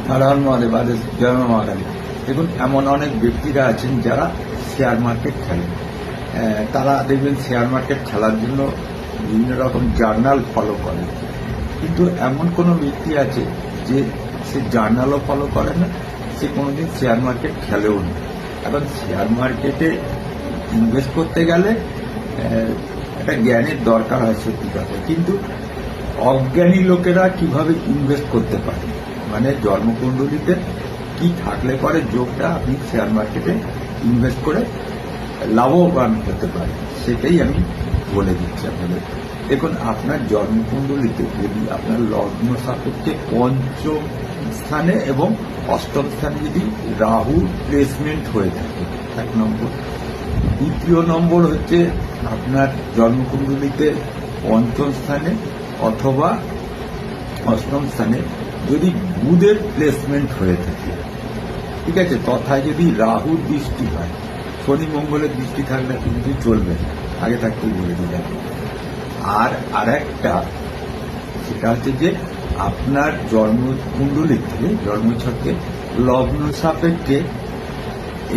হর মহাদেব, আদেশ জয় মা কালী। দেখুন, এমন অনেক ব্যক্তিরা আছেন যারা শেয়ার মার্কেট খেলেন। তারা দেখবেন শেয়ার মার্কেট খেলার জন্য বিভিন্ন রকম জার্নাল ফলো করে, কিন্তু এমন কোনো ব্যক্তি আছে যে সে জার্নালও ফলো করে না, সে কোনোদিন শেয়ার মার্কেট খেলেও না। এখন শেয়ার মার্কেটে ইনভেস্ট করতে গেলে একটা জ্ঞানের দরকার হয়, সত্যি কথা। কিন্তু অজ্ঞানী লোকেরা কিভাবে ইনভেস্ট করতে পারে, মানে জন্মকুণ্ডলিতে কি থাকলে পরে যোগটা আপনি শেয়ার মার্কেটে ইনভেস্ট করে লাভবান হতে পারেন, সেটাই আমি বলে দিচ্ছি আপনাদের। দেখুন, আপনার জন্মকুণ্ডলিতে যদি আপনার লগ্ন সাপেক্ষে পঞ্চম স্থানে এবং অষ্টম স্থানে যদি রাহু প্লেসমেন্ট হয়ে থাকে, এক নম্বর। দ্বিতীয় নম্বর হচ্ছে আপনার জন্মকুণ্ডলিতে পঞ্চম স্থানে অথবা অষ্টম স্থানে যদি বুধের প্লেসমেন্ট হয়ে থাকে, ঠিক আছে, তথায় যদি রাহুর দৃষ্টি হয়, শনি মঙ্গলের দৃষ্টি থাকলে কিন্তু চলবে, আগে থাকতেই বলে দিলাম। আর একটা সেটা হচ্ছে যে আপনার জন্মকুণ্ডলিতে জন্মছকে লগ্ন সাপেক্ষে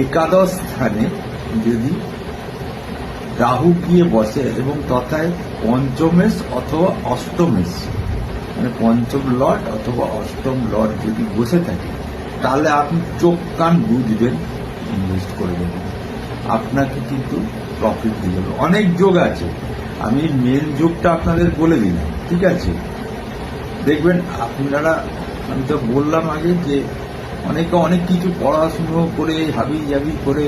একাদশ স্থানে যদি রাহু গিয়ে বসে এবং তথায় পঞ্চমেশ অথবা অষ্টমেশ, মানে পঞ্চম লর্ড অথবা অষ্টম লর্ড যদি বসে থাকে, তাহলে আপনি চোখ কান বুঝবেন, ইনভেস্ট করে দেবেন, আপনাকে কিন্তু প্রফিট দিয়ে দেবে। অনেক যোগ আছে, আমি মেন যোগটা আপনাদের বলে দিলাম, ঠিক আছে। দেখবেন আপনারা, আমি তো বললাম আগে যে অনেকে অনেক কিছু পড়াশুনো করে হাবি জাবি করে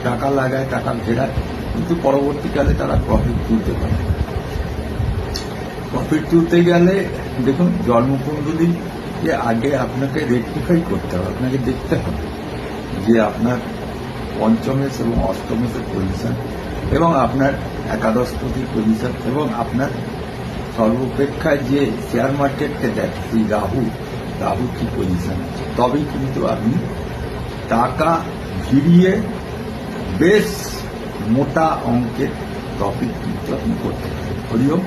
টাকা লাগায়, টাকা ফেরায়, কিন্তু পরবর্তীকালে তারা প্রফিট তুলতে পারে। প্রফিট তুলতে গেলে দেখুন, জন্মকুণ্ডলী যে আগে আপনাকে রেকটিফাই করতে হবে, আপনাকে দেখতে হবে যে আপনার পঞ্চমেশ এবং অষ্টমেশের পজিশন এবং আপনার একাদশপতির পজিশন এবং আপনার সর্বাপেক্ষায় যে শেয়ার মার্কেটকে দেখে সেই রাহু কি পজিশন আছে, তবেই কিন্তু আপনি টাকা ভিড়িয়ে বেশ মোটা অঙ্কের প্রফিট কিন্তু আপনি করতে পারেন। হরিওম।